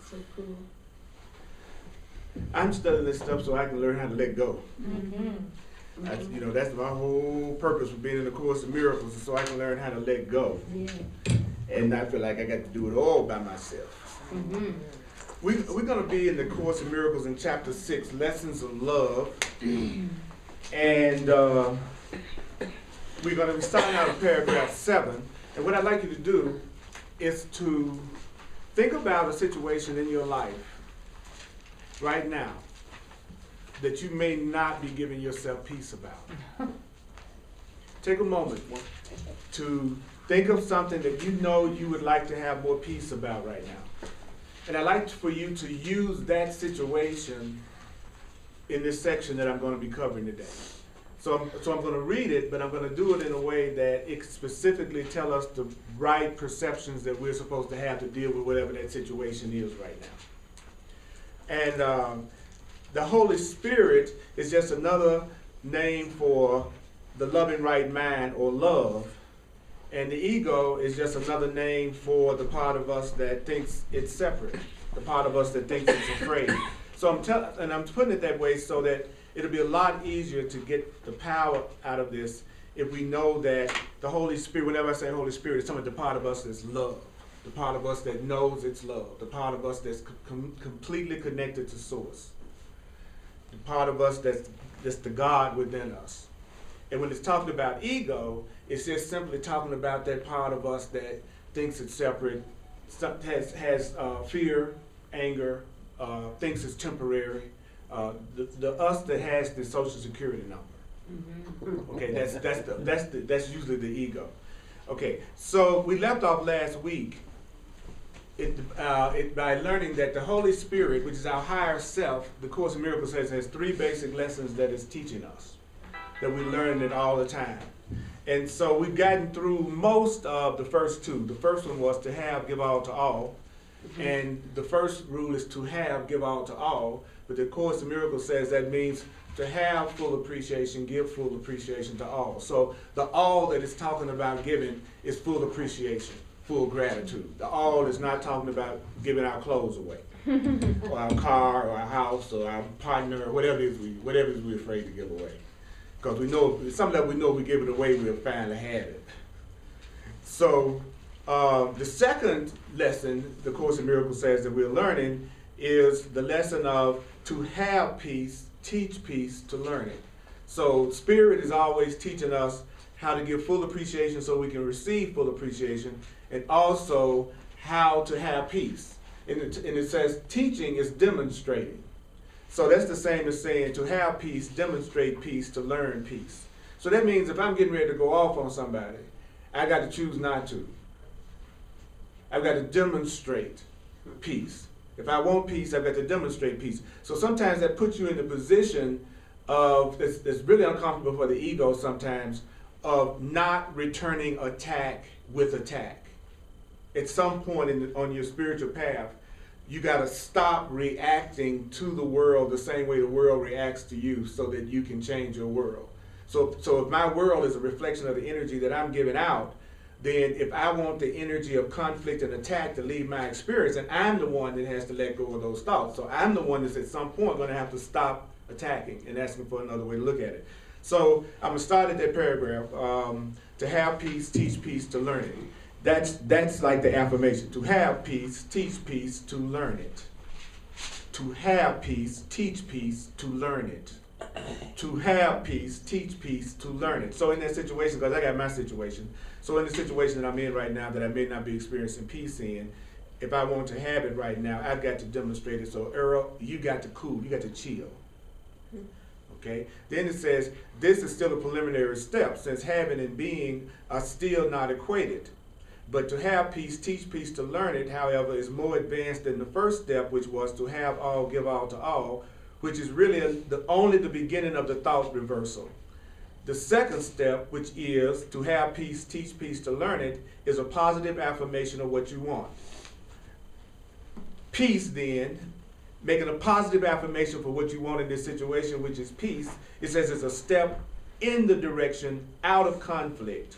So cool. I'm studying this stuff so I can learn how to let go. Mm-hmm. That's my whole purpose for being in the Course of Miracles, is so I can learn how to let go. Yeah. And not feel like I got to do it all by myself. Mm-hmm. We're going to be in the Course of Miracles in chapter 6, Lessons of Love. And we're going to be starting out in paragraph 7. And what I'd like you to do is to think about a situation in your life right now that you may not be giving yourself peace about. Take a moment to think of something that you know you would like to have more peace about right now. And I'd like for you to use that situation in this section that I'm going to be covering today. So I'm going to read it, but I'm going to do it in a way that it specifically tell us the right perceptions that we're supposed to have to deal with whatever that situation is right now. And the Holy Spirit is just another name for the loving right mind, or love. And the ego is just another name for the part of us that thinks it's separate, the part of us that thinks it's afraid. So I'm putting it that way so that it'll be a lot easier to get the power out of this if we know that the Holy Spirit, whenever I say Holy Spirit, it's something, the part of us that's love, the part of us that knows it's love, the part of us that's completely connected to Source, the part of us that's the God within us. And when it's talking about ego, it's just simply talking about that part of us that thinks it's separate, has fear, anger, thinks it's temporary. The us that has the Social Security number. Mm-hmm. Okay, that's usually the ego. Okay, so we left off last week by learning that the Holy Spirit, which is our higher self, the Course in Miracles has 3 basic lessons that it's teaching us, that we learn it all the time. And so we've gotten through most of the first 2. The first one was to have, give all to all. Mm-hmm. And the first rule is to have, give all to all. But the Course in Miracles says that means to have full appreciation, give full appreciation to all. So the all that it's talking about giving is full appreciation, full gratitude. The all is not talking about giving our clothes away, or our car, or our house, or our partner, or whatever it is we're afraid to give away. Because we know, something that we know we give it away, we'll finally have it. So the second lesson the Course in Miracles says that we're learning is the lesson of to have peace, teach peace, to learn it. So Spirit is always teaching us how to give full appreciation so we can receive full appreciation, and also how to have peace. And it says teaching is demonstrating. So that's the same as saying to have peace, demonstrate peace, to learn peace. So that means if I'm getting ready to go off on somebody, I got to choose not to. I've got to demonstrate peace. If I want peace, I've got to demonstrate peace. So sometimes that puts you in the position of, it's really uncomfortable for the ego sometimes, of not returning attack with attack. At some point on your spiritual path, you got to stop reacting to the world the same way the world reacts to you so that you can change your world. So if my world is a reflection of the energy that I'm giving out, then if I want the energy of conflict and attack to leave my experience, and I'm the one that has to let go of those thoughts. So I'm the one that's at some point going to have to stop attacking and asking for another way to look at it. So I'm going to start at that paragraph, to have peace, teach peace, to learn it. That's like the affirmation. To have peace, teach peace, to learn it. To have peace, teach peace, to learn it. To have peace, teach peace, to learn it. So in that situation, because I got my situation, so in the situation that I'm in right now that I may not be experiencing peace in, if I want to have it right now, I've got to demonstrate it. So Earl, you got to cool, you got to chill. Okay? Then it says, this is still a preliminary step, since having and being are still not equated. But to have peace, teach peace, to learn it, however, is more advanced than the first step, which was to have all, give all to all, which is really only the beginning of the thought reversal. The second step, which is to have peace, teach peace, to learn it, is a positive affirmation of what you want. Peace, then, making a positive affirmation for what you want in this situation, which is peace. It says it's a step in the direction out of conflict,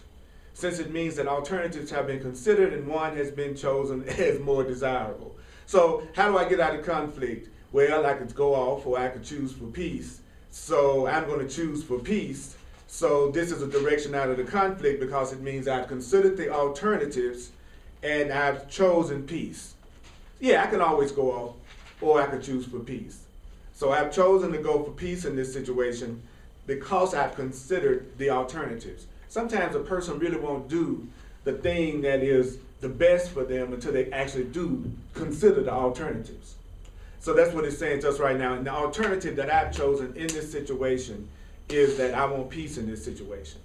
since it means that alternatives have been considered and one has been chosen as more desirable. So how do I get out of conflict? Well, I could go off or I could choose for peace. So I'm going to choose for peace. So this is a direction out of the conflict because it means I've considered the alternatives and I've chosen peace. Yeah, I can always go off or I could choose for peace. So I've chosen to go for peace in this situation because I've considered the alternatives. Sometimes a person really won't do the thing that is the best for them until they actually do consider the alternatives. So that's what it's saying to us right now. And the alternative that I've chosen in this situation is that I want peace in this situation.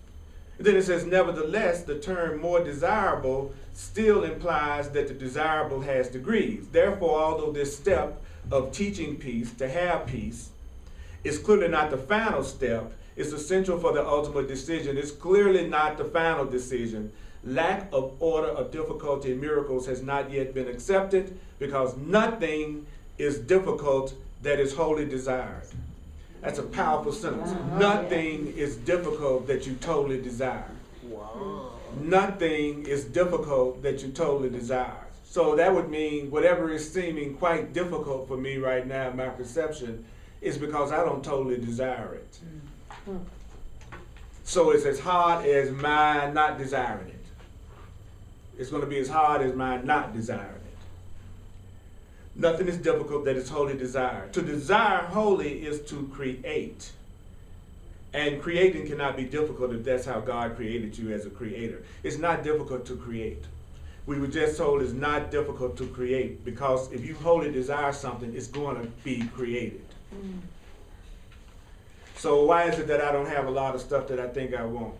And then it says, nevertheless, the term more desirable still implies that the desirable has degrees. Therefore, although this step of teaching peace, to have peace, is clearly not the final step, it's essential for the ultimate decision. It's clearly not the final decision. Lack of order of difficulty in miracles has not yet been accepted because nothing is difficult that is wholly desired. That's a powerful sentence. Nothing is difficult that you totally desire. Wow. Nothing is difficult that you totally desire. So that would mean whatever is seeming quite difficult for me right now, my perception, is because I don't totally desire it. So it's as hard as my not desiring it. It's going to be as hard as my not desiring it. Nothing is difficult that is wholly desired. To desire wholly is to create. And creating cannot be difficult if that's how God created you as a creator. It's not difficult to create. We were just told it's not difficult to create because if you wholly desire something, it's going to be created. So why is it that I don't have a lot of stuff that I think I want?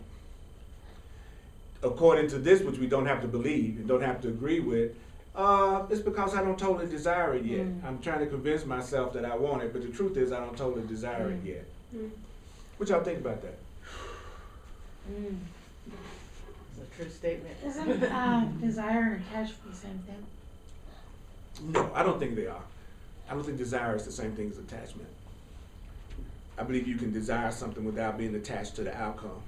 According to this, which we don't have to believe and don't have to agree with, it's because I don't totally desire it yet. I'm trying to convince myself that I want it, but the truth is I don't totally desire it yet. What y'all think about that? It's a true statement. Isn't desire and attachment the same thing? No, I don't think they are. I don't think desire is the same thing as attachment. I believe you can desire something without being attached to the outcome.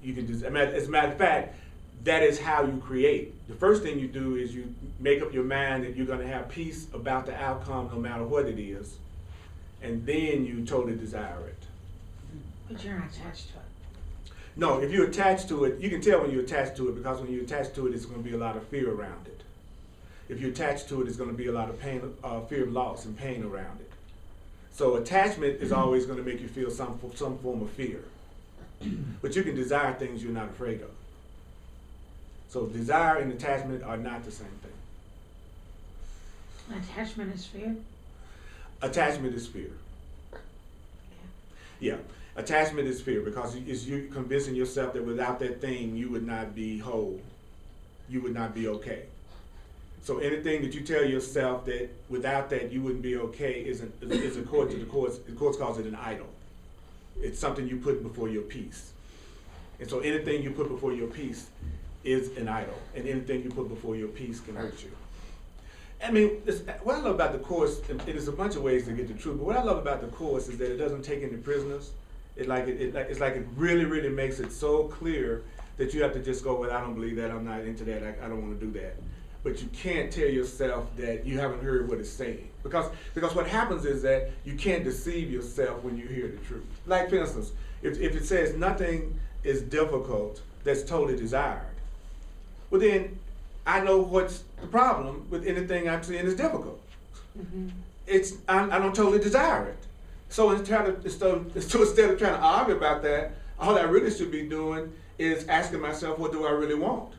You can as a matter of fact, that is how you create. The first thing you do is you make up your mind that you're going to have peace about the outcome no matter what it is. And then you totally desire it. But you're not attached to it. No, if you're attached to it, you can tell when you're attached to it because when you're attached to it, it's going to be a lot of fear around it. If you're attached to it, it's going to be a lot of pain, fear of loss and pain around it. So attachment is always going to make you feel some form of fear. But you can desire things you're not afraid of. So desire and attachment are not the same thing. Attachment is fear? Attachment is fear. Yeah, attachment is fear because it's you convincing yourself that without that thing you would not be whole. You would not be okay. So anything that you tell yourself that without that you wouldn't be okay is according to the courts. The courts calls it an idol. It's something you put before your peace. And so anything you put before your peace is an idol. And anything you put before your peace can hurt you. I mean, what I love about the Course, and there's a bunch of ways to get the truth, but what I love about the Course is that it doesn't take any prisoners. It's like it really, really makes it so clear that you have to just go, well, I don't believe that, I'm not into that, I don't want to do that. But you can't tell yourself that you haven't heard what it's saying. Because what happens is that you can't deceive yourself when you hear the truth. Like, for instance, if it says nothing is difficult that's totally desired, well then, I know what's the problem with anything I'm saying is difficult. I don't totally desire it. So instead of trying to argue about that, all I really should be doing is asking myself, what do I really want?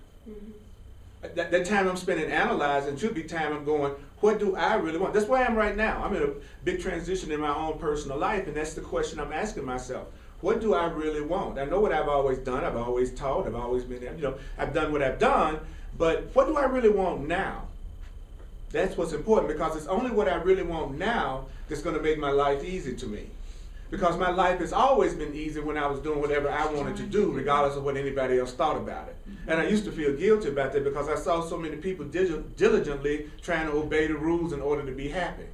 That time I'm spending analyzing should be time I'm going, what do I really want? That's where I am right now. I'm in a big transition in my own personal life, and that's the question I'm asking myself. What do I really want? I know what I've always done. I've always taught. I've always been, I've done what I've done. But what do I really want now? That's what's important because it's only what I really want now that's going to make my life easy to me. because my life has always been easy when I was doing whatever I wanted to do, regardless of what anybody else thought about it. And I used to feel guilty about that because I saw so many people diligently trying to obey the rules in order to be happy,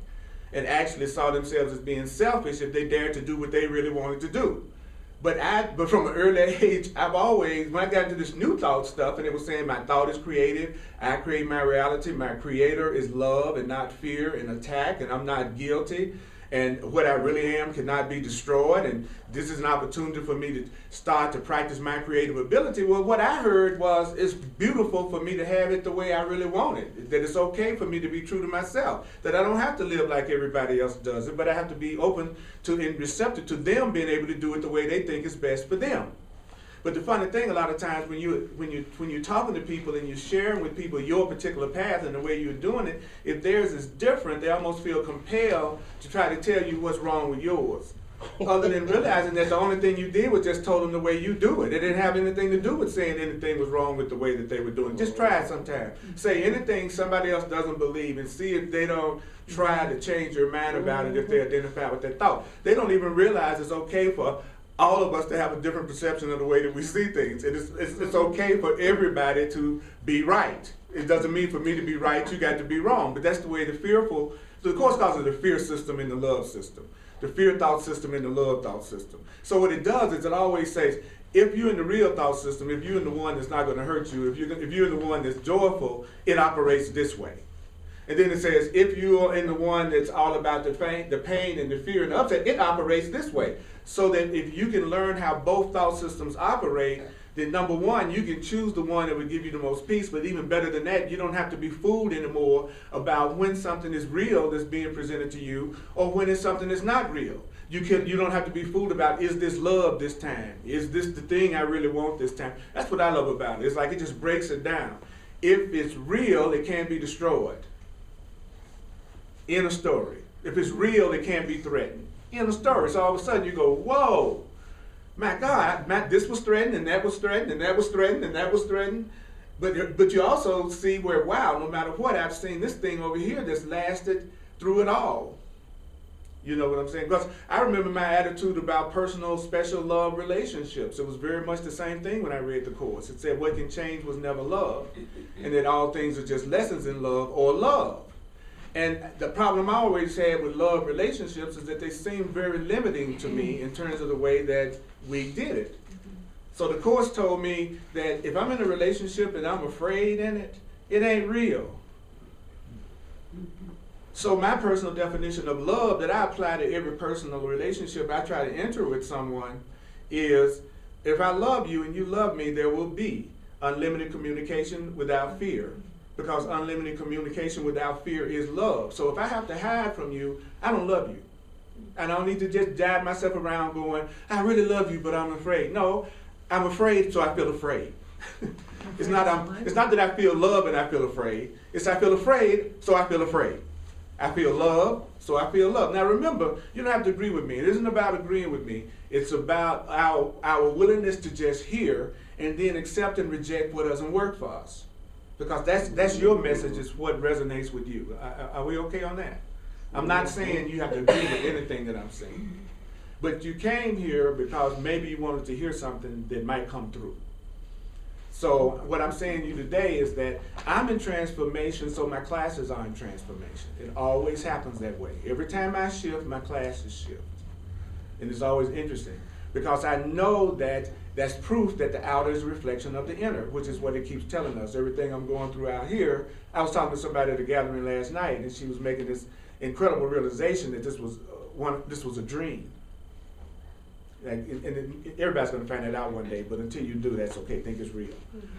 and actually saw themselves as being selfish if they dared to do what they really wanted to do. But from an early age, I've always, when I got into this new thought stuff, and it was saying my thought is creative, I create my reality, my creator is love and not fear and attack, and I'm not guilty, and what I really am cannot be destroyed, and this is an opportunity for me to start to practice my creative ability. Well, what I heard was, it's beautiful for me to have it the way I really want it, that it's okay for me to be true to myself, that I don't have to live like everybody else does it, but I have to be open to and receptive to them being able to do it the way they think is best for them. But the funny thing, a lot of times when you're talking to people and you're sharing with people your particular path and the way you're doing it, if theirs is different, they almost feel compelled to try to tell you what's wrong with yours. Other than realizing that the only thing you did was just told them the way you do it. It didn't have anything to do with saying anything was wrong with the way that they were doing it. Just try it sometime. Say anything somebody else doesn't believe and see if they don't try to change their mind about it if they identify with that thought. They don't even realize it's okay for all of us to have a different perception of the way that we see things. And it's okay for everybody to be right. It doesn't mean for me to be right, you got to be wrong. But that's the way so the Course calls it the fear system and the love system. The fear thought system and the love thought system. So what it does is it always says, if you're in the real thought system, if you're in the one that's not going to hurt you, if you're in the one that's joyful, it operates this way. And then it says, if you're in the one that's all about the pain and the fear and the upset, it operates this way. So that if you can learn how both thought systems operate, then number one, you can choose the one that would give you the most peace, but even better than that, you don't have to be fooled anymore about when something is real that's being presented to you or when it's something that's not real. You don't have to be fooled about, is this love this time? Is this the thing I really want this time? That's what I love about it. It's like it just breaks it down. If it's real, it can't be destroyed. In a story. If it's real, it can't be threatened. In a story. So all of a sudden you go, whoa, my God, this was threatened and that was threatened and that was threatened and that was threatened. But you also see where, wow, no matter what, I've seen this thing over here that's lasted through it all. You know what I'm saying? Because I remember my attitude about personal, special love relationships. It was very much the same thing when I read the Course. It said what can change was never love. And that all things are just lessons in love or love. And the problem I always had with love relationships is that they seem very limiting to me in terms of the way that we did it. So the Course told me that if I'm in a relationship and I'm afraid in it, it ain't real. So my personal definition of love that I apply to every personal relationship I try to enter with someone is, if I love you and you love me, there will be unlimited communication without fear. Because unlimited communication without fear is love. So if I have to hide from you, I don't love you. And I don't need to just drive myself around going, I really love you, but I'm afraid. No, I'm afraid, so I feel afraid. It's not that I feel love and I feel afraid. It's I feel afraid, so I feel afraid. I feel love, so I feel love. Now remember, you don't have to agree with me. It isn't about agreeing with me. It's about our willingness to just hear and then accept and reject what doesn't work for us. Because that's your message is what resonates with you. Are we okay on that? I'm not saying you have to agree with anything that I'm saying. But you came here because maybe you wanted to hear something that might come through. So what I'm saying to you today is that I'm in transformation, so my classes are in transformation. It always happens that way. Every time I shift, my classes shift. And it's always interesting. Because I know that that's proof that the outer is a reflection of the inner, which is what it keeps telling us. Everything I'm going through out here, I was talking to somebody at a gathering last night, and she was making this incredible realization that this was a dream. And everybody's going to find that out one day, but until you do, that's okay. Think it's real.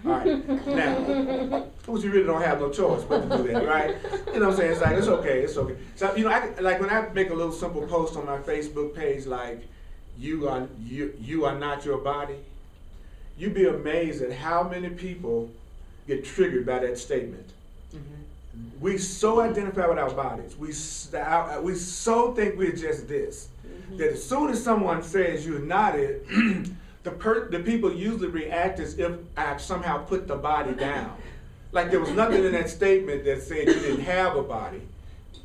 All right. Now, which you really don't have no choice but to do that, right? You know what I'm saying? It's like, it's okay. So, like when I make a little simple post on my Facebook page, like, you are not your body, you'd be amazed at how many people get triggered by that statement. Mm-hmm. We so identify with our bodies. We so think we're just this. Mm-hmm. That as soon as someone says you're not it, the people usually react as if I somehow put the body down. Like there was nothing in that statement that said you didn't have a body.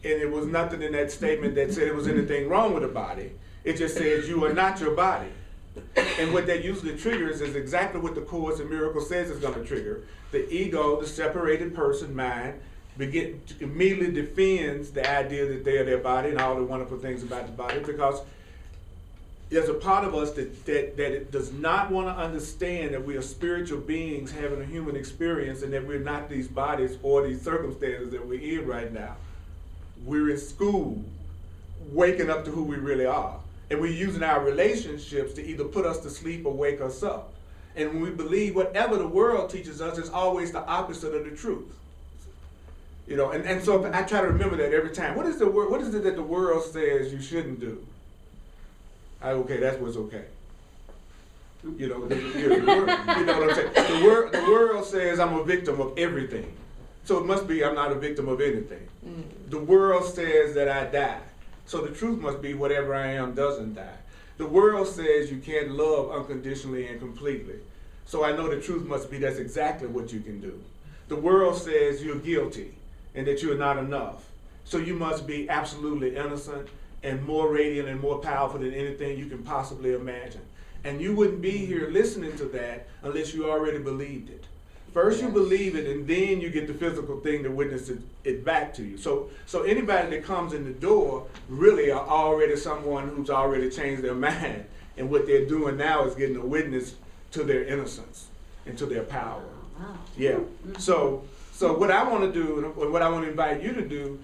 And there was nothing in that statement that said there was anything wrong with the body. It just says you are not your body. And what that usually triggers is exactly what the Course in Miracles says is going to trigger. The ego, the separated person mind, immediately defends the idea that they are their body and all the wonderful things about the body, because there's a part of us that it does not want to understand that we are spiritual beings having a human experience, and that we're not these bodies or these circumstances that we're in right now. We're in school, waking up to who we really are. And we're using our relationships to either put us to sleep or wake us up. And when we believe whatever the world teaches us is always the opposite of the truth. You know, and so I try to remember that every time. What is it that the world says you shouldn't do? Okay, that's what's okay. You know, you know what I'm saying? The world says I'm a victim of everything. So it must be I'm not a victim of anything. The world says that I die. So the truth must be whatever I am doesn't die. The world says you can't love unconditionally and completely. So I know the truth must be that's exactly what you can do. The world says you're guilty and that you're not enough. So you must be absolutely innocent and more radiant and more powerful than anything you can possibly imagine. And you wouldn't be here listening to that unless you already believed it. First you believe it, and then you get the physical thing to witness it back to you. So anybody that comes in the door really are already someone who's already changed their mind. And what they're doing now is getting a witness to their innocence and to their power. Wow. Yeah. So what I want to do, and what I want to invite you to do,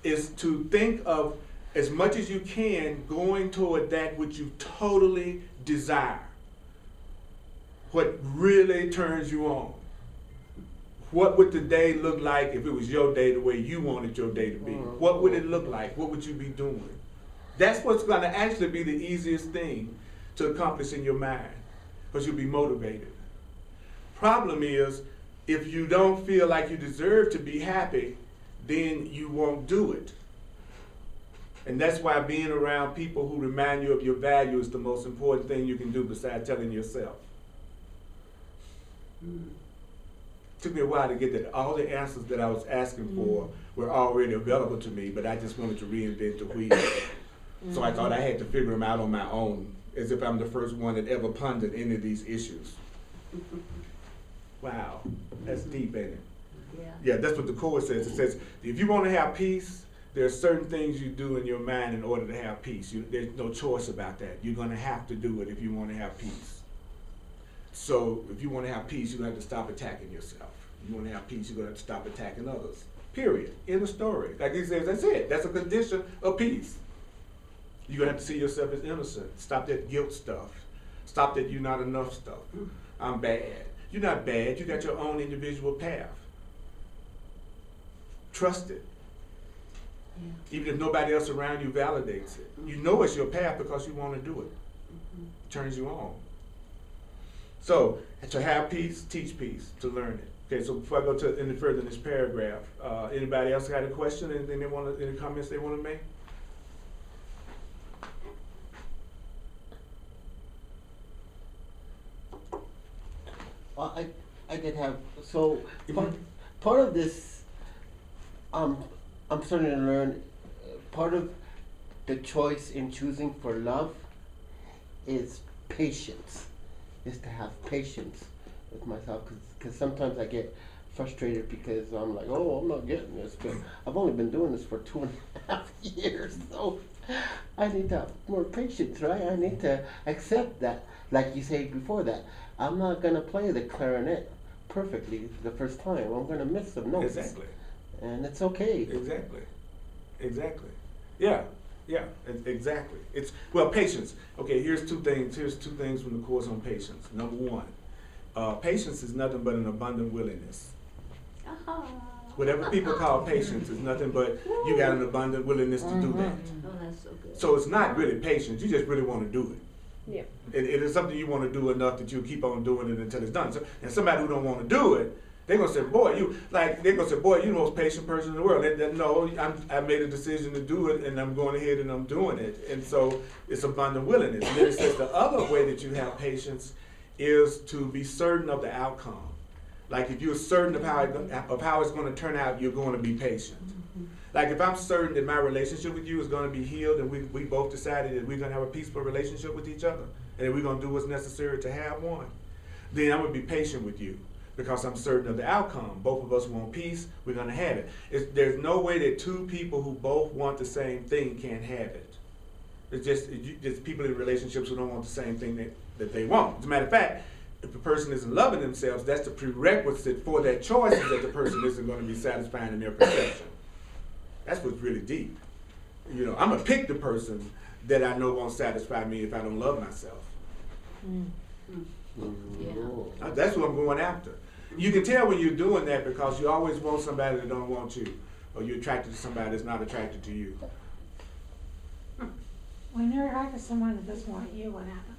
is to think of, as much as you can, going toward that which you totally desire. What really turns you on. What would the day look like if it was your day the way you wanted your day to be? What would it look like? What would you be doing? That's what's going to actually be the easiest thing to accomplish in your mind, because you'll be motivated. Problem is, if you don't feel like you deserve to be happy, then you won't do it. And that's why being around people who remind you of your value is the most important thing you can do besides telling yourself. Took me a while to get that. All the answers that I was asking for were already available to me, but I just wanted to reinvent the wheel. So I thought I had to figure them out on my own, as if I'm the first one that ever pondered any of these issues. Wow, that's deep, ain't it? Yeah, that's what the Course says. It says, if you want to have peace, there are certain things you do in your mind in order to have peace. There's no choice about that. You're going to have to do it if you want to have peace. So if you want to have peace, you're going to have to stop attacking yourself. If you want to have peace, you're going to have to stop attacking others. Period. End of story. Like he says, that's it. That's a condition of peace. You're going to have to see yourself as innocent. Stop that guilt stuff. Stop that you're not enough stuff. I'm bad. You're not bad. You got your own individual path. Trust it. Yeah. Even if nobody else around you validates it. You know it's your path because you want to do it. It turns you on. So, to have peace, teach peace, to learn it. Okay, so before I go to any further in this paragraph, anybody else got a question? Anything any comments they want to make? Well, I did have, so part of this, I'm starting to learn, part of the choice in choosing for love is patience. Is to have patience with myself, because sometimes I get frustrated because I'm like, oh, I'm not getting this, but I've only been doing this for 2.5 years, so I need to have more patience, right? I need to accept that, like you said before that, I'm not going to play the clarinet perfectly the first time. I'm going to miss some notes. Exactly. And it's okay. Exactly. Yeah, exactly. It's, well, patience. Okay, here's two things from the Course on patience. Number one, patience is nothing but an abundant willingness. Whatever people call patience is nothing but you got an abundant willingness to do that. Oh, that's so good. So it's not really patience, you just really want to do it. Yeah. It is something you want to do enough that you keep on doing it until it's done. So, and somebody who don't want to do it, they're gonna say, boy, you're the most patient person in the world. No, I made a decision to do it, and I'm going ahead and I'm doing it. And so it's abundant willingness. And then it says the other way that you have patience is to be certain of the outcome. Like if you're certain of how it's going to turn out, you're going to be patient. Like if I'm certain that my relationship with you is going to be healed and we both decided that we're going to have a peaceful relationship with each other and that we're going to do what's necessary to have one, then I'm going to be patient with you because I'm certain of the outcome. Both of us want peace, we're going to have it. There's no way that two people who both want the same thing can't have it. It's just people in relationships who don't want the same thing that they want. As a matter of fact, if the person isn't loving themselves, that's the prerequisite for that choice is that the person isn't going to be satisfying in their perception. That's what's really deep. You know, I'm going to pick the person that I know won't satisfy me if I don't love myself. Yeah. That's what I'm going after. You can tell when you're doing that because you always want somebody that don't want you, or you're attracted to somebody that's not attracted to you. When you're attracted to someone that doesn't want you, what happens?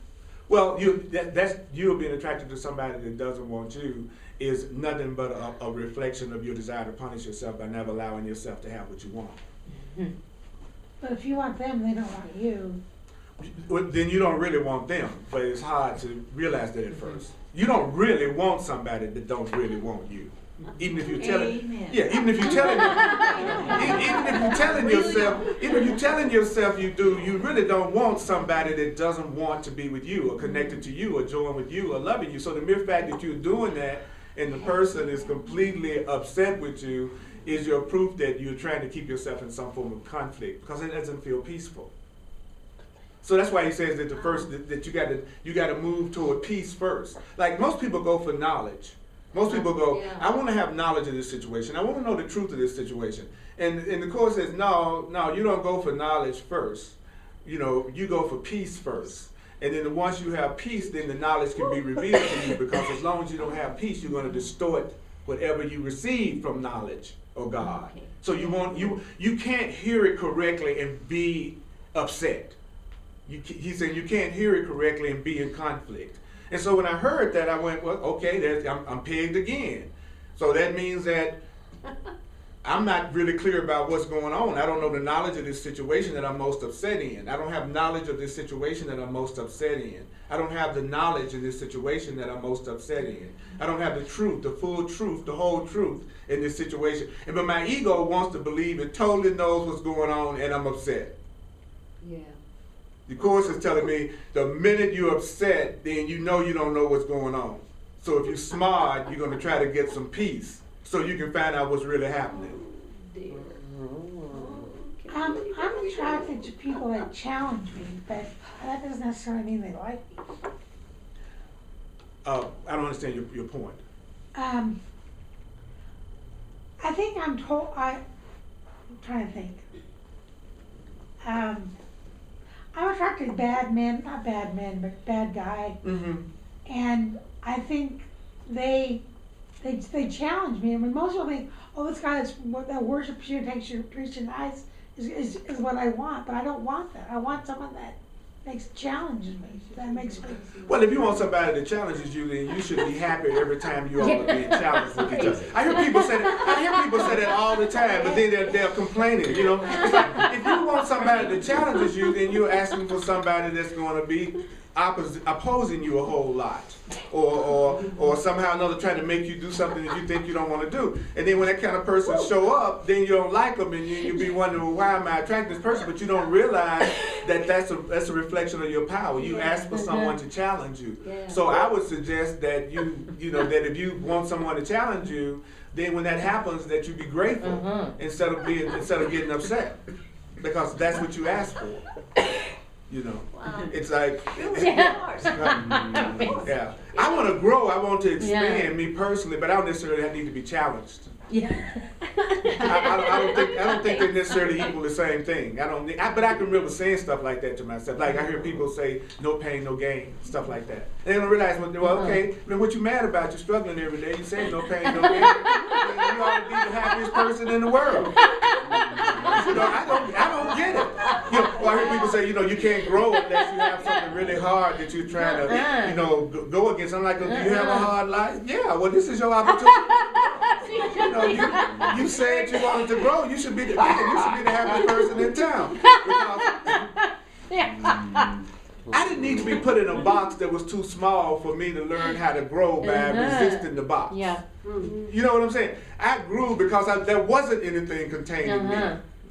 Well, that's you being attracted to somebody that doesn't want you is nothing but a reflection of your desire to punish yourself by never allowing yourself to have what you want. But if you want them, they don't want you. Well, then you don't really want them, but it's hard to realize that at first. You don't really want somebody that don't really want you. Even if you're telling, even if you're telling, even if you're telling yourself, even if you're telling yourself you do, you really don't want somebody that doesn't want to be with you or connected to you or join with you or loving you. So the mere fact that you're doing that and the person is completely upset with you is your proof that you're trying to keep yourself in some form of conflict because it doesn't feel peaceful. So that's why he says that the first that you got to move toward peace first. Like most people go for knowledge. Most people go, I want to have knowledge of this situation. I want to know the truth of this situation. And the Course says, no, you don't go for knowledge first. You know, you go for peace first. And then once you have peace, then the knowledge can be revealed to you because as long as you don't have peace, you're going to distort whatever you receive from knowledge or God. Okay. So you can't hear it correctly and be upset. He said you can't hear it correctly and be in conflict. And so when I heard that, I went, well, okay, I'm pegged again. So that means that I'm not really clear about what's going on. I don't know the knowledge of this situation that I'm most upset in. I don't have knowledge of this situation that I'm most upset in. I don't have the knowledge of this situation that I'm most upset in. I don't have the truth, the full truth, the whole truth in this situation. But my ego wants to believe it totally knows what's going on and I'm upset. Yeah. The Course is telling me the minute you're upset, then you know what's going on. So if you're smart, you're going to try to get some peace so you can find out what's really happening. Dear. I'm attracted to people that challenge me, but that doesn't necessarily mean they like me. I don't understand your point. I think I'm trying to think. I'm attracted to bad men, not bad men, but bad guy. Mm-hmm. And I think they challenge me. I mean, most people think, oh, this guy that worships you and takes your preaching advice is what I want, but I don't want that. I want someone that challenges me. That makes me. Well, if you want somebody that challenges you, then you should be happy every time you all are being challenged with each other. I hear people say that all the time, but then they're complaining. You know, it's like if you want somebody that challenges you, then you're asking for somebody that's going to be opposing you a whole lot, or somehow or another trying to make you do something that you think you don't want to do. And then when that kind of person show up, then you don't like them, and you'll be wondering, well, why am I attracted to this person? But you don't realize that that's a reflection of your power. You ask for someone to challenge you. Yeah. So I would suggest that you know that if you want someone to challenge you, then when that happens, that you be grateful instead of getting upset, because that's what you asked for. You know, it's like, yeah. I want to grow. I want to expand me personally, but I don't necessarily need to be challenged. Yeah. I don't think they necessarily equal the same thing. But I can remember saying stuff like that to myself. Like I hear people say, "No pain, no gain," stuff like that. And they don't realize, well, okay, then what you mad about? You're struggling every day. You say no pain, no gain. Then you ought to be the happiest person in the world. You know, I don't get it. You know, well, I hear people say, you can't grow unless you have something really hard that you're trying to, go against. I'm like, do you have a hard life? Yeah. Well, this is your opportunity. You said you wanted to grow. You should be the happiest person in town. I didn't need to be put in a box that was too small for me to learn how to grow by resisting the box. Yeah. You know what I'm saying? I grew because there wasn't anything contained in me.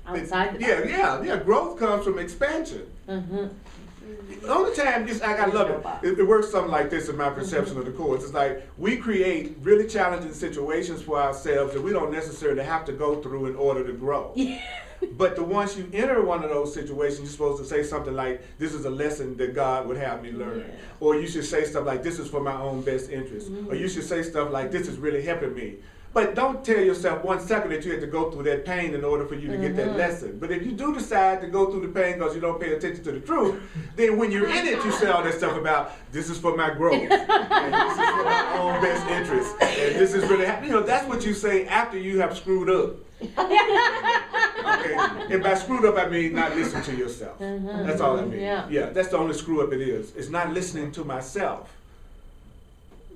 Outside the box. Yeah. Growth comes from expansion. The only time, I love it. It works something like this in my perception of the course. It's like we create really challenging situations for ourselves that we don't necessarily have to go through in order to grow. But once you enter one of those situations, you're supposed to say something like, this is a lesson that God would have me learn. Yeah. Or you should say stuff like, this is for my own best interest. Or you should say stuff like, this is really helping me. But don't tell yourself 1 second that you have to go through that pain in order for you to get that lesson. But if you do decide to go through the pain because you don't pay attention to the truth, then when you're in it, you say all that stuff about, this is for my growth, and this is for my own best interest, and this is really, that's what you say after you have screwed up. Okay? And by screwed up, I mean not listen to yourself. That's all I mean. Yeah, that's the only screw up it is. It's not listening to myself.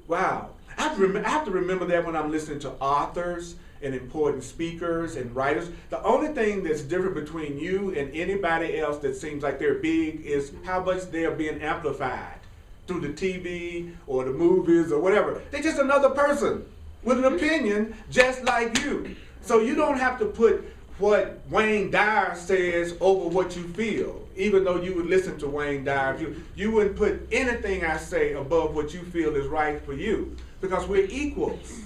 Wow. I have to remember that when I'm listening to authors and important speakers and writers. The only thing that's different between you and anybody else that seems like they're big is how much they're being amplified through the TV or the movies or whatever. They're just another person with an opinion just like you. So you don't have to put what Wayne Dyer says over what you feel, even though you would listen to Wayne Dyer. You wouldn't put anything I say above what you feel is right for you, because we're equals.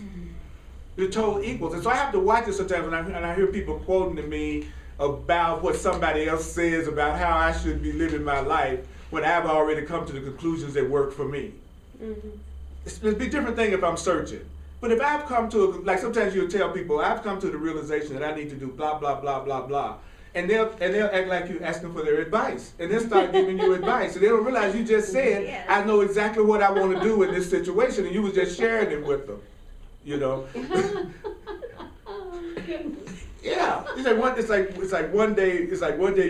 We're total equals. And so I have to watch it sometimes when I hear people quoting to me about what somebody else says about how I should be living my life when I've already come to the conclusions that work for me. It's a big different thing if I'm searching. But if I've come to, like sometimes you'll tell people, I've come to the realization that I need to do blah, blah, blah, blah, blah. And they'll act like you're asking for their advice. And they'll start giving you advice. And they don't realize you just said, I know exactly what I want to do in this situation. And you was just sharing it with them. You know? Yeah. It's like one day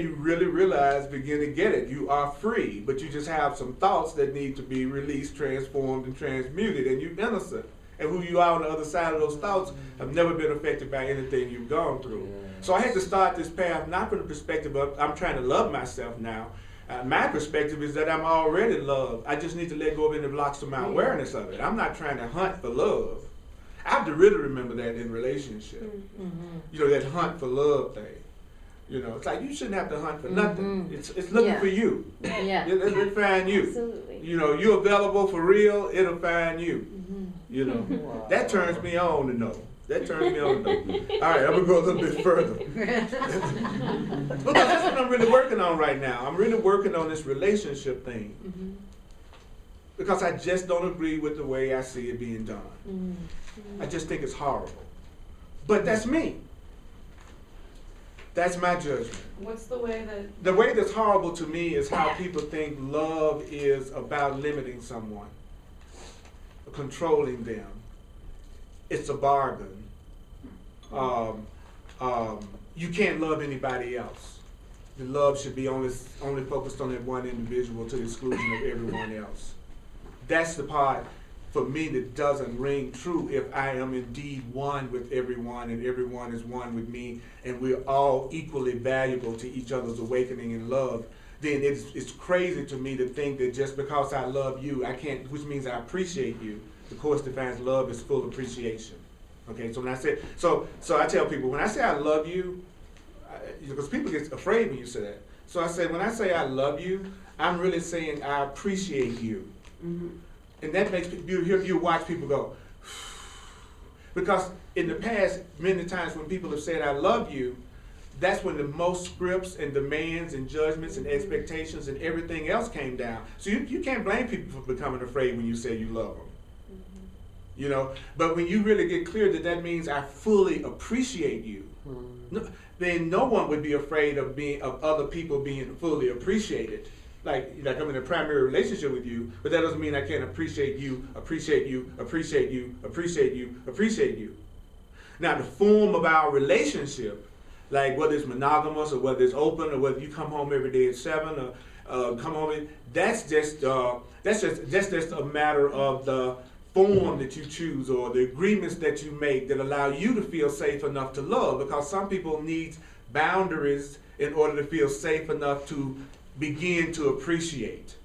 you really realize, begin to get it. You are free, but you just have some thoughts that need to be released, transformed, and transmuted, and you're innocent. And who you are on the other side of those thoughts have never been affected by anything you've gone through. So I had to start this path not from the perspective of I'm trying to love myself now. My perspective is that I'm already loved. I just need to let go of any blocks to my awareness of it. I'm not trying to hunt for love. I have to really remember that in relationship. You know, that hunt for love thing. You know, it's like you shouldn't have to hunt for nothing. It's looking for you. It'll find you. Absolutely. You know, you're available for real, it'll find you. You know, that turns me on to know. That turns me on to know. All right, I'm going to go a little bit further. Because that's what I'm really working on right now. I'm really working on this relationship thing. Because I just don't agree with the way I see it being done. I just think it's horrible. But that's me. That's my judgment. What's the way that... The way that's horrible to me is how people think love is about limiting someone, controlling them. It's a bargain. You can't love anybody else. The love should be only focused on that one individual to the exclusion of everyone else. That's the part for me that doesn't ring true if I am indeed one with everyone and everyone is one with me and we're all equally valuable to each other's awakening in love. Then it's crazy to me to think that just because I love you, I can't, which means I appreciate you. The Course defines love as full appreciation. Okay, so when I say, so I tell people, when I say I love you, because people get afraid when you say that. So I say, when I say I love you, I'm really saying I appreciate you. And that makes you watch people go, because in the past, many times when people have said I love you, that's when the most scripts and demands and judgments and expectations and everything else came down. So you can't blame people for becoming afraid when you say you love them. You know, but when you really get clear that that means I fully appreciate you, then no one would be afraid of other people being fully appreciated. Like I'm in a primary relationship with you, but that doesn't mean I can't appreciate you, appreciate you, appreciate you, appreciate you, appreciate you. Now the form of our relationship, like whether it's monogamous or whether it's open or whether you come home every day at 7 or come home, that's just a matter of the form that you choose or the agreements that you make that allow you to feel safe enough to love, because some people need boundaries in order to feel safe enough to begin to appreciate.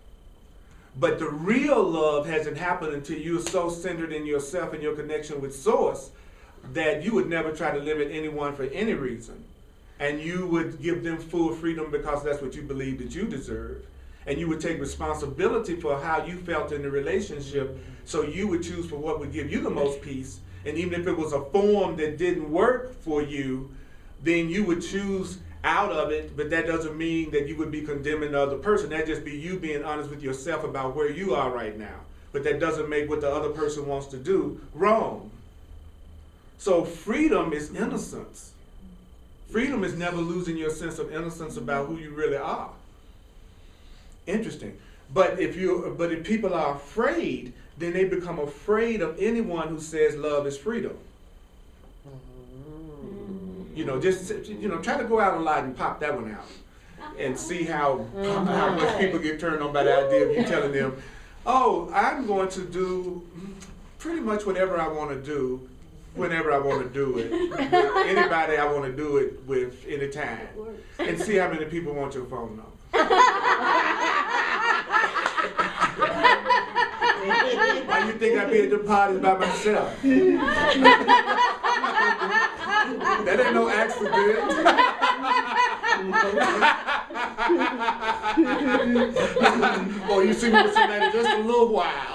But the real love hasn't happened until you're so centered in yourself and your connection with Source that you would never try to limit anyone for any reason. And you would give them full freedom because that's what you believe that you deserve. And you would take responsibility for how you felt in the relationship, so you would choose for what would give you the most peace. And even if it was a form that didn't work for you, then you would choose out of it, but that doesn't mean that you would be condemning the other person. That'd just be you being honest with yourself about where you are right now. But that doesn't make what the other person wants to do wrong. So freedom is innocence. Freedom is never losing your sense of innocence about who you really are. Interesting. But if people are afraid, then they become afraid of anyone who says love is freedom. Try to go out a lot and pop that one out and see how much people get turned on by the idea of you telling them, oh, I'm going to do pretty much whatever I want to do, whenever I want to do it, with anybody I want to do it with anytime, and see how many people want your phone number. Why you think I be at the parties by myself? That ain't no accident. Boy, you see me with somebody just a little while.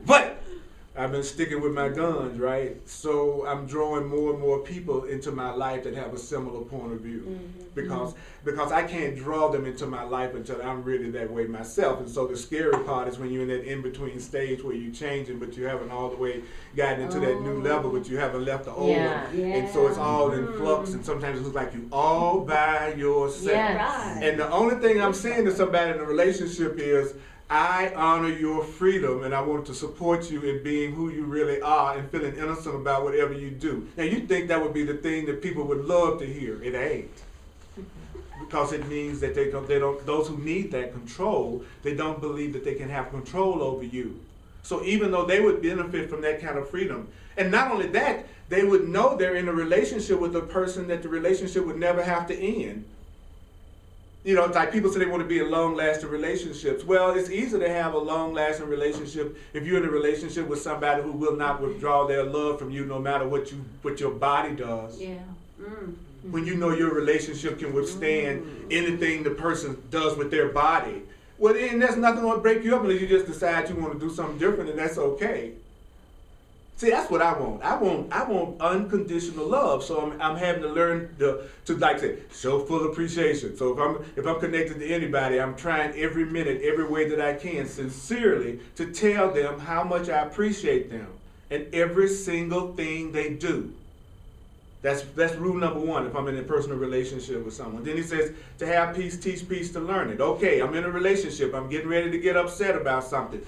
But I've been sticking with my guns, right? So I'm drawing more and more people into my life that have a similar point of view. Because I can't draw them into my life until I'm really that way myself. And so the scary part is when you're in that in-between stage where you're changing, but you haven't all the way gotten into that new level, but you haven't left the old one. And so it's all in flux, and sometimes it looks like you all by yourself. Yes. And the only thing I'm saying to somebody in a relationship is, I honor your freedom, and I want to support you in being who you really are and feeling innocent about whatever you do. Now, you think that would be the thing that people would love to hear. It ain't. Because it means that they don't, those who need that control, they don't believe that they can have control over you. So even though they would benefit from that kind of freedom, and not only that, they would know they're in a relationship with a person that the relationship would never have to end. You know, it's like people say they want to be in long-lasting relationships. Well, it's easy to have a long-lasting relationship if you're in a relationship with somebody who will not withdraw their love from you no matter what your body does. Yeah. When you know your relationship can withstand anything the person does with their body, well, then there's nothing going to break you up unless you just decide you want to do something different, and that's okay. See, that's what I want. I want unconditional love. So I'm having to learn to like say, show full appreciation. So if I'm connected to anybody, I'm trying every minute, every way that I can, sincerely, to tell them how much I appreciate them and every single thing they do. That's rule number one if I'm in a personal relationship with someone. Then he says, to have peace, teach peace, to learn it. Okay, I'm in a relationship. I'm getting ready to get upset about something.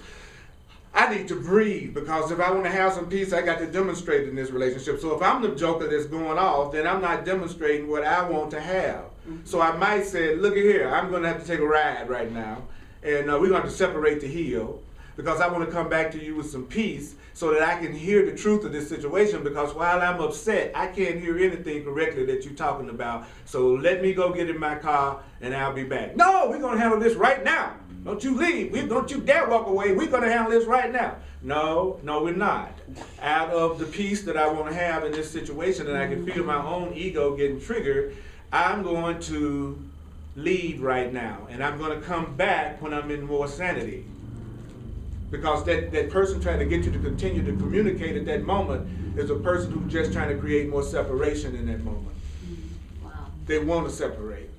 I need to breathe, because if I want to have some peace, I got to demonstrate in this relationship. So if I'm the joker that's going off, then I'm not demonstrating what I want to have. So I might say, look at here, I'm going to have to take a ride right now, and we're going to separate to heal, because I want to come back to you with some peace so that I can hear the truth of this situation, because while I'm upset, I can't hear anything correctly that you're talking about. So let me go get in my car, and I'll be back. No, we're going to handle this right now. Don't you leave. Don't you dare walk away. We're going to handle this right now. No, we're not. Out of the peace that I want to have in this situation, and I can feel my own ego getting triggered, I'm going to leave right now. And I'm going to come back when I'm in more sanity. Because that person trying to get you to continue to communicate at that moment is a person who's just trying to create more separation in that moment. Wow. They want to separate.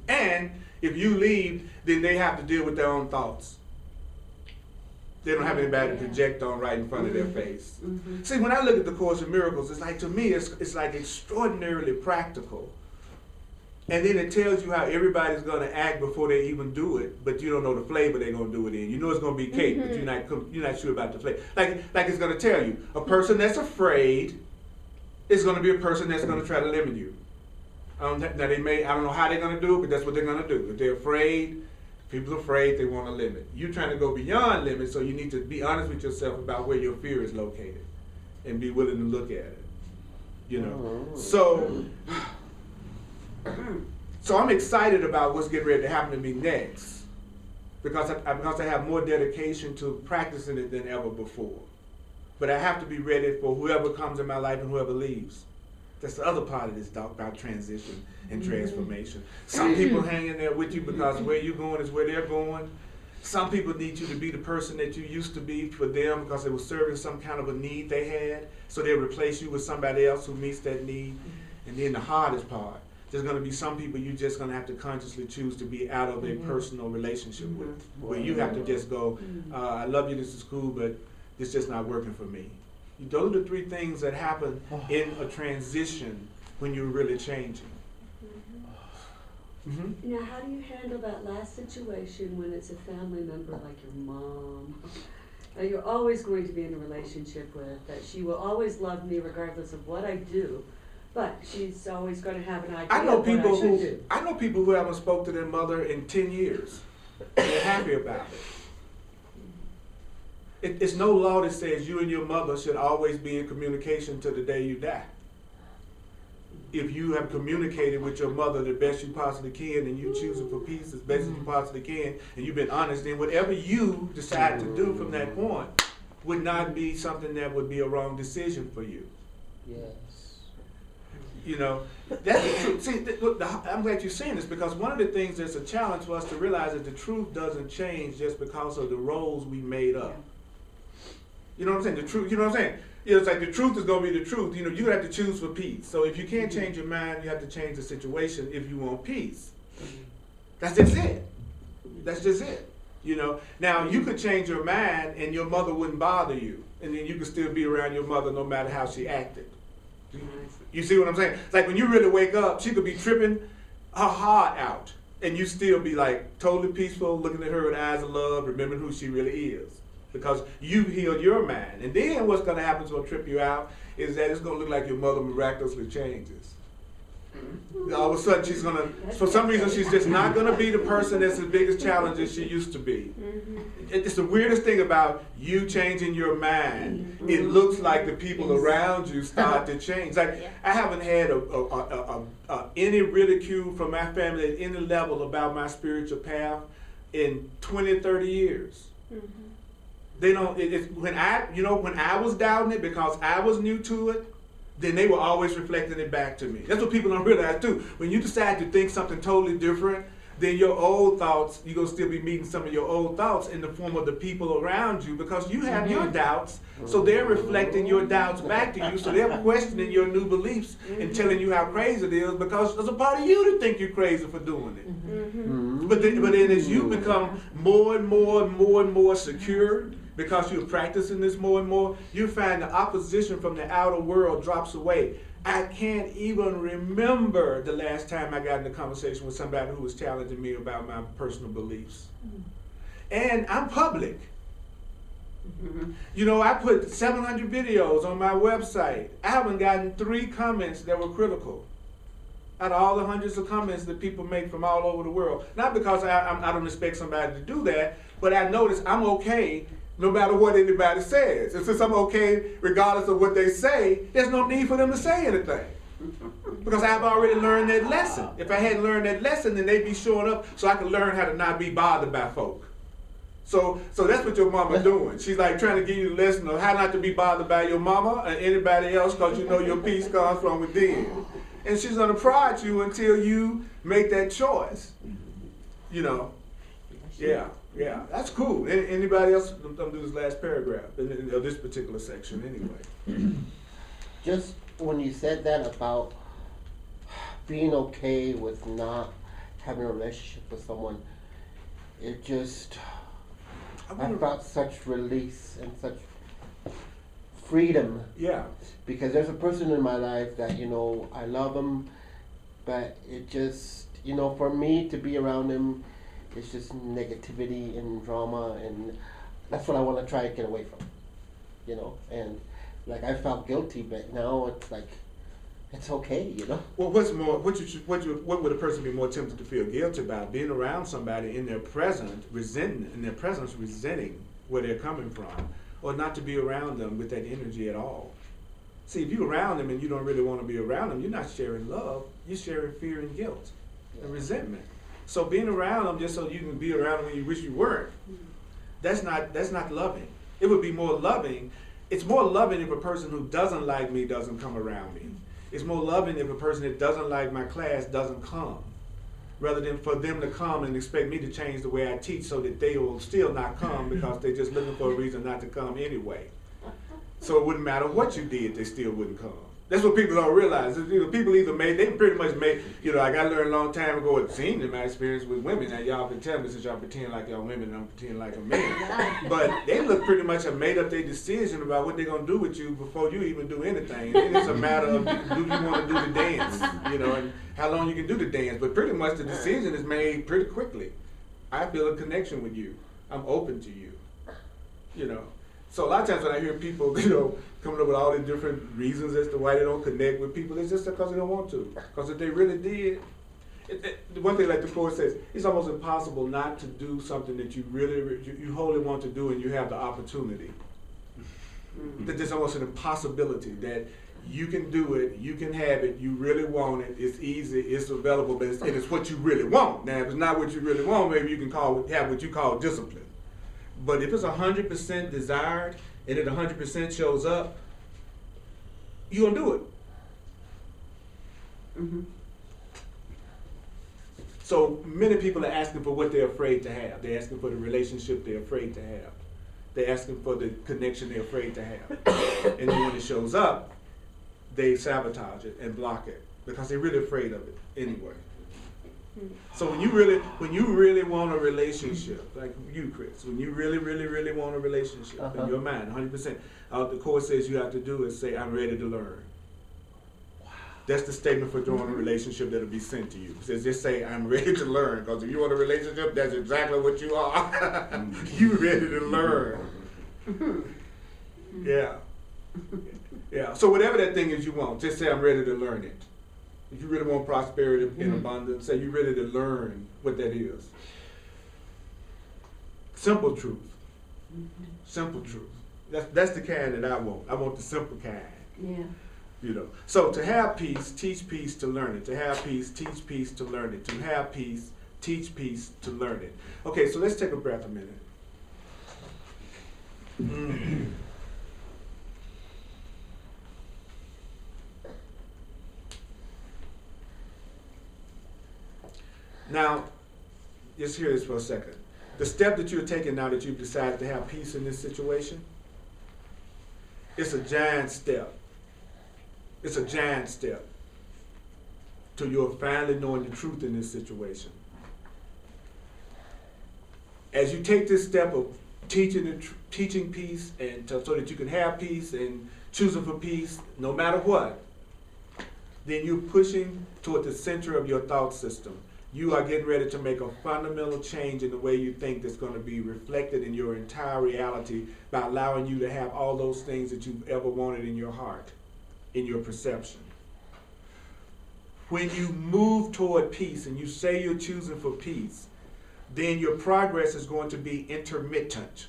And if you leave, then they have to deal with their own thoughts. They don't have anybody to project on right in front of their face. See, when I look at the Course in Miracles, it's like, to me, it's like extraordinarily practical. And then it tells you how everybody's going to act before they even do it, but you don't know the flavor they're going to do it in. You know it's going to be cake, but you're not sure about the flavor. Like it's going to tell you, a person that's afraid is going to be a person that's going to try to limit you. I don't know how they're going to do it, but that's what they're going to do. If they're afraid, people are afraid, they want to limit. You're trying to go beyond limits, so you need to be honest with yourself about where your fear is located and be willing to look at it. You know. So So I'm excited about what's getting ready to happen to me next, because I have more dedication to practicing it than ever before. But I have to be ready for whoever comes in my life and whoever leaves. That's the other part of this talk about transition and transformation. Some people hang in there with you because where you're going is where they're going. Some people need you to be the person that you used to be for them because they were serving some kind of a need they had. So they'll replace you with somebody else who meets that need. And then the hardest part, there's going to be some people you're just going to have to consciously choose to be out of a personal relationship with. Where you have to just go, I love you, this is cool, but it's just not working for me. Those are the three things that happen in a transition when you're really changing. Now, how do you handle that last situation when it's a family member like your mom that you're always going to be in a relationship with, that she will always love me regardless of what I do, but she's always going to have an idea I know of what people I should do? I know people who haven't spoke to their mother in 10 years. They're happy about it. It's no law that says you and your mother should always be in communication to the day you die. If you have communicated with your mother the best you possibly can and you choose it for peace as best as you possibly can, and you've been honest, then whatever you decide to do from that point would not be something that would be a wrong decision for you. Yes. You know, that's the truth. See, I'm glad you're saying this, because one of the things that's a challenge for us to realize is the truth doesn't change just because of the roles we made up. You know what I'm saying? The truth, you know what I'm saying? You know, it's like the truth is going to be the truth. You know, you have to choose for peace. So if you can't change your mind, you have to change the situation if you want peace. That's just it. That's just it. You know, now you could change your mind and your mother wouldn't bother you. And then you could still be around your mother no matter how she acted. You see what I'm saying? It's like when you really wake up, she could be tripping her heart out. And you still be like totally peaceful, looking at her with eyes of love, remembering who she really is. Because you healed your mind. And then what's going to happen is going to trip you out is that it's going to look like your mother miraculously changes. All of a sudden she's going to, for some reason she's just not going to be the person that's as big as challenge as she used to be. It's the weirdest thing about you changing your mind. It looks like the people around you start to change. Like I haven't had any ridicule from my family at any level about my spiritual path in 20, 30 years. They don't, when I was doubting it because I was new to it, then they were always reflecting it back to me. That's what people don't realize too. When you decide to think something totally different, then your old thoughts, you're going to still be meeting some of your old thoughts in the form of the people around you, because you have your doubts, so they're reflecting your doubts back to you, so they're questioning your new beliefs and telling you how crazy it is, because there's a part of you to think you're crazy for doing it. But then as you become more and more secure, because you're practicing this more and more, you find the opposition from the outer world drops away. I can't even remember the last time I got in a conversation with somebody who was challenging me about my personal beliefs. And I'm public. You know, I put 700 videos on my website. I haven't gotten 3 comments that were critical out of all the hundreds of comments that people make from all over the world. Not because I don't expect somebody to do that, but I notice I'm okay no matter what anybody says. And since I'm okay regardless of what they say, there's no need for them to say anything. Because I've already learned that lesson. If I hadn't learned that lesson, then they'd be showing up so I could learn how to not be bothered by folk. So that's what your mama doing. She's like trying to give you the lesson of how not to be bothered by your mama or anybody else, because you know your peace comes from within. And she's going to prod you until you make that choice. You know? Yeah, that's cool. Anybody else? I'm going to do this last paragraph, of this particular section anyway. Just when you said that about being okay with not having a relationship with someone, it just, I felt such release and such freedom. Yeah. Because there's a person in my life that, you know, I love him, but it just, you know, for me to be around him, it's just negativity and drama, and that's what I want to try to get away from, you know. And like I felt guilty, but now it's like it's okay, you know. Well, what's more? What would a person be more tempted to feel guilty about? Being around somebody in their presence, resenting where they're coming from, or not to be around them with that energy at all. See, if you're around them and you don't really want to be around them, you're not sharing love. You're sharing fear and guilt and resentment. So being around them just so you can be around them when you wish you weren't, that's not loving. It would be more loving. It's more loving if a person who doesn't like me doesn't come around me. It's more loving if a person that doesn't like my class doesn't come, rather than for them to come and expect me to change the way I teach so that they will still not come because they're just looking for a reason not to come anyway. So it wouldn't matter what you did, they still wouldn't come. That's what people don't realize. People either they pretty much made, like I learned a long time ago, it seemed in my experience with women, now y'all can tell me since y'all pretend like y'all women and I'm pretending like a man. But they look pretty much have made up their decision about what they're going to do with you before you even do anything. And it's a matter of do you want to do the dance, and how long you can do the dance. But pretty much the decision is made pretty quickly. I feel a connection with you. I'm open to you, So a lot of times when I hear people, coming up with all these different reasons as to why they don't connect with people, it's just because they don't want to. Because if they really did, the one thing like the Lord says, it's almost impossible not to do something that you you wholly want to do and you have the opportunity. That there's almost an impossibility that you can do it, you can have it, you really want it, it's easy, it's available, but it's what you really want. Now, if it's not what you really want, maybe you can have what you call discipline. But if it's 100% desired and it 100% shows up, you're going to do it. Mm-hmm. So many people are asking for what they're afraid to have. They're asking for the relationship they're afraid to have. They're asking for the connection they're afraid to have. And then when it shows up, they sabotage it and block it because they're really afraid of it anyway. So when you really want a relationship, like you, Chris, when you really, really, really want a relationship in your mind, 100%, the Course says you have to do is say, I'm ready to learn. Wow. That's the statement for joining a relationship that'll be sent to you. It says just say, I'm ready to learn, because if you want a relationship, that's exactly what you are. You ready to learn. Yeah. Yeah. So whatever that thing is you want, just say, I'm ready to learn it. If you really want prosperity and abundance, say you're ready to learn what that is. Simple truth. Simple truth. That's the kind that I want. I want the simple kind. Yeah. So to have peace, teach peace to learn it. To have peace, teach peace to learn it. To have peace, teach peace to learn it. Okay, so let's take a breath a minute. Now, just hear this for a second. The step that you're taking now that you've decided to have peace in this situation, it's a giant step. It's a giant step to your finally knowing the truth in this situation. As you take this step of teaching peace and so that you can have peace and choosing for peace, no matter what, then you're pushing toward the center of your thought system. You are getting ready to make a fundamental change in the way you think that's going to be reflected in your entire reality by allowing you to have all those things that you've ever wanted in your heart, in your perception. When you move toward peace and you say you're choosing for peace, then your progress is going to be intermittent.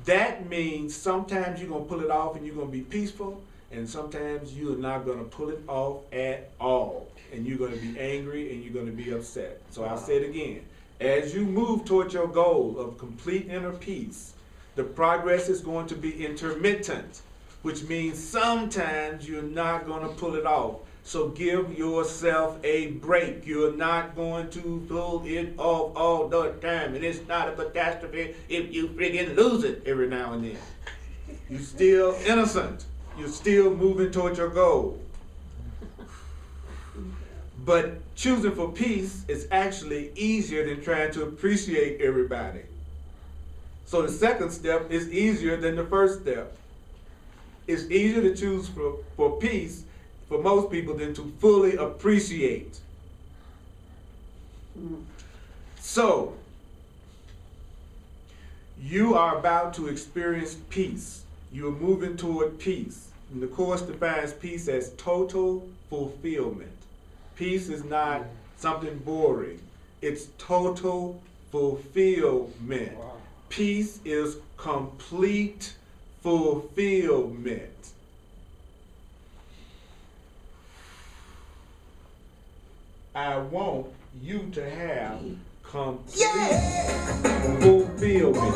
That means sometimes you're going to pull it off and you're going to be peaceful, and sometimes you are not going to pull it off at all. And you're going to be angry and you're going to be upset. So I'll say it again. As you move toward your goal of complete inner peace, the progress is going to be intermittent, which means sometimes you're not going to pull it off. So give yourself a break. You're not going to pull it off all the time. And it's not a catastrophe if you friggin' lose it every now and then. You're still innocent. You're still moving toward your goal. But choosing for peace is actually easier than trying to appreciate everybody. So the second step is easier than the first step. It's easier to choose for peace for most people than to fully appreciate. So, you are about to experience peace. You're moving toward peace. And the Course defines peace as total fulfillment. Peace is not something boring. It's total fulfillment. Wow. Peace is complete fulfillment. I want you to have complete fulfillment.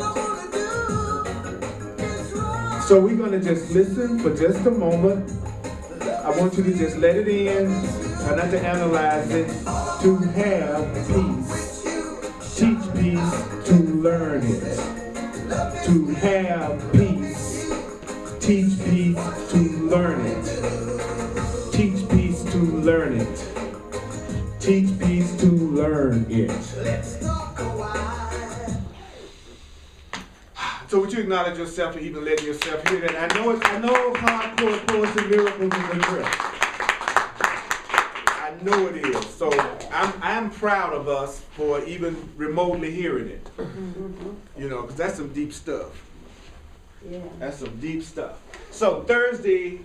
So we're going to just listen for just a moment. I want you to just let it in, try not to analyze it, to have peace. Teach peace to learn it. To have peace. Teach peace to learn it. Teach peace to learn it. Teach peace to learn it. So would you acknowledge yourself and even letting yourself hear that? I know hardcore Course in Miracles is a trip. I know it is. So I'm proud of us for even remotely hearing it. You know, because that's some deep stuff. Yeah. That's some deep stuff. So Thursday,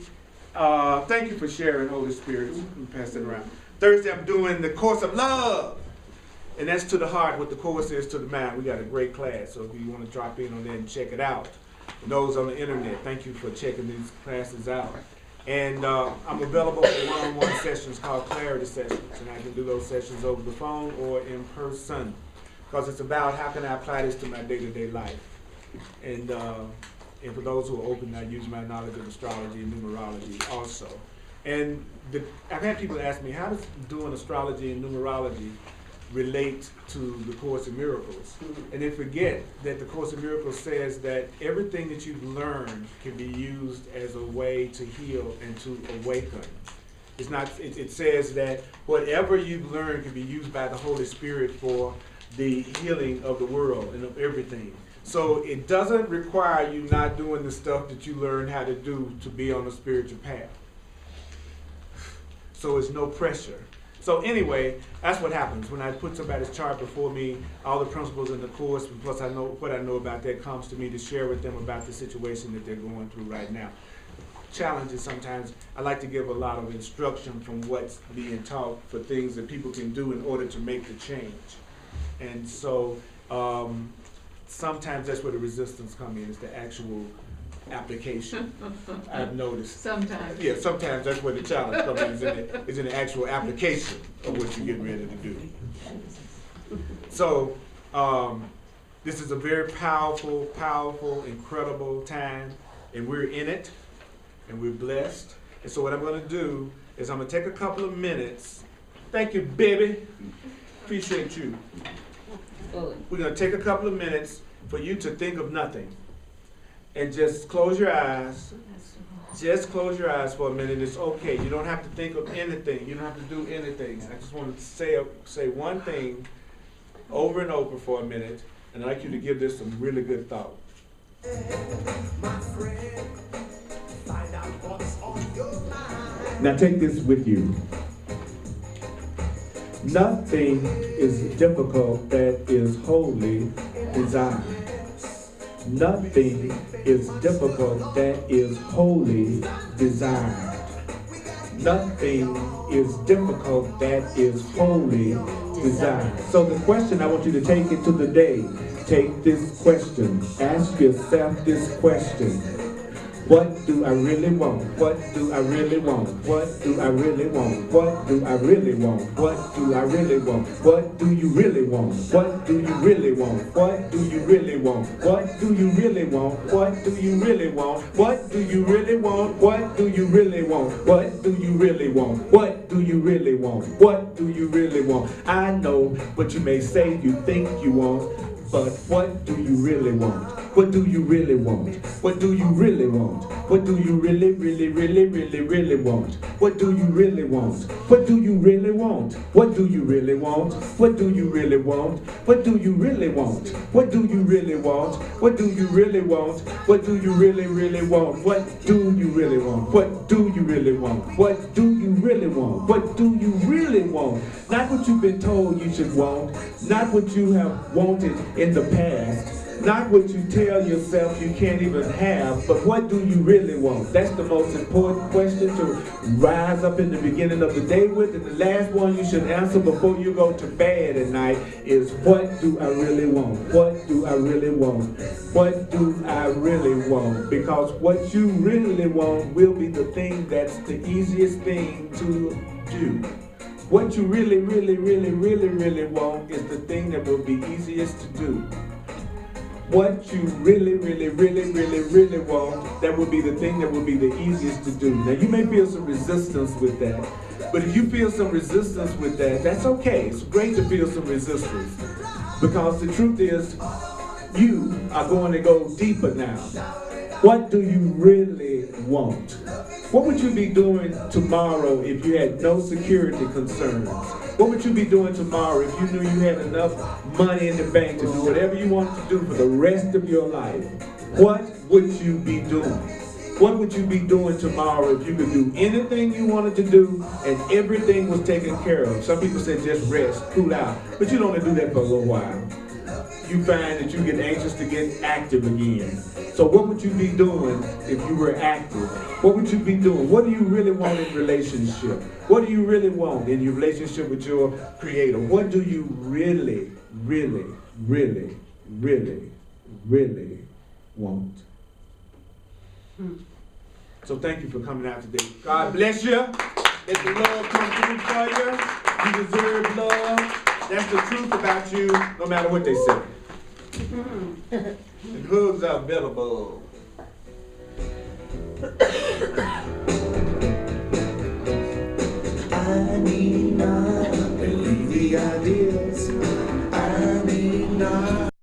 thank you for sharing, Holy Spirit. And pass it around. Thursday, I'm doing the Course of Love. And that's to the heart what the Course is to the mind. We got a great class, so if you want to drop in on that and check it out. And those on the internet, thank you for checking these classes out. And I'm available for one-on-one sessions called Clarity Sessions. And I can do those sessions over the phone or in person. Because it's about how can I apply this to my day-to-day life. And for those who are open, I use my knowledge of astrology and numerology also. And I've had people ask me, how does doing astrology and numerology relate to the Course in Miracles? And they forget that the Course in Miracles says that everything that you've learned can be used as a way to heal and to awaken. It's not. It says that whatever you've learned can be used by the Holy Spirit for the healing of the world and of everything. So it doesn't require you not doing the stuff that you learned how to do to be on a spiritual path. So it's no pressure. So anyway, that's what happens. When I put somebody's chart before me, all the principles in the Course, plus I know what I know about that comes to me to share with them about the situation that they're going through right now. Challenges sometimes, I like to give a lot of instruction from what's being taught for things that people can do in order to make the change. And so sometimes that's where the resistance comes in, is the actual application. I've noticed. Sometimes. Yeah, sometimes that's where the challenge comes in, is in the actual application of what you're getting ready to do. So, this is a very powerful, powerful, incredible time, and we're in it, and we're blessed. And so what I'm going to do is I'm going to take a couple of minutes. Thank you, baby. Appreciate you. We're going to take a couple of minutes for you to think of nothing. And just close your eyes. Just close your eyes for a minute. It's okay. You don't have to think of anything. You don't have to do anything. I just want to say one thing over and over for a minute, and I'd like you to give this some really good thought. Now take this with you. Nothing is difficult that is wholly desired. Nothing is difficult that is wholly desired. Nothing is difficult that is wholly desired. So the question, I want you to take into the day. Take this question. Ask yourself this question. What do I really want? What do I really want? What do I really want? What do I really want? What do I really want? What do you really want? What do you really want? What do you really want? What do you really want? What do you really want? What do you really want? What do you really want? What do you really want? What do you really want? What do you really want? I know what you may say you think you want, but what do you really want? What do you really want? What do you really want? What do you really, really, really, really, really want? What do you really want? What do you really want? What do you really want? What do you really want? What do you really want? What do you really want? What do you really want? What do you really, really want? What do you really want? What do you really want? What do you really want? What do you really want? Not what you've been told you should want, not what you have wanted in the past, not what you tell yourself you can't even have, but what do you really want? That's the most important question to rise up in the beginning of the day with, and the last one you should answer before you go to bed at night is, what do I really want? What do I really want? What do I really want? Because what you really want will be the thing that's the easiest thing to do. What you really, really, really, really, really want is the thing that will be easiest to do. What you really, really, really, really, really want, that will be the thing that will be the easiest to do. Now you may feel some resistance with that, but if you feel some resistance with that, that's okay. It's great to feel some resistance, because the truth is, you are going to go deeper now. What do you really want? What would you be doing tomorrow if you had no security concerns? What would you be doing tomorrow if you knew you had enough money in the bank to do whatever you wanted to do for the rest of your life? What would you be doing? What would you be doing tomorrow if you could do anything you wanted to do and everything was taken care of? Some people say just rest, cool out, but you don't want to do that for a little while. You find that you get anxious to get active again. So what would you be doing if you were active? What would you be doing? What do you really want in relationship? What do you really want in your relationship with your Creator? What do you really, really, really, really, really want? So thank you for coming out today. God bless you. Let the love come through for you. You deserve love. That's the truth about you, no matter what they say. And hugs are available. I need not believe the ideas. I need not.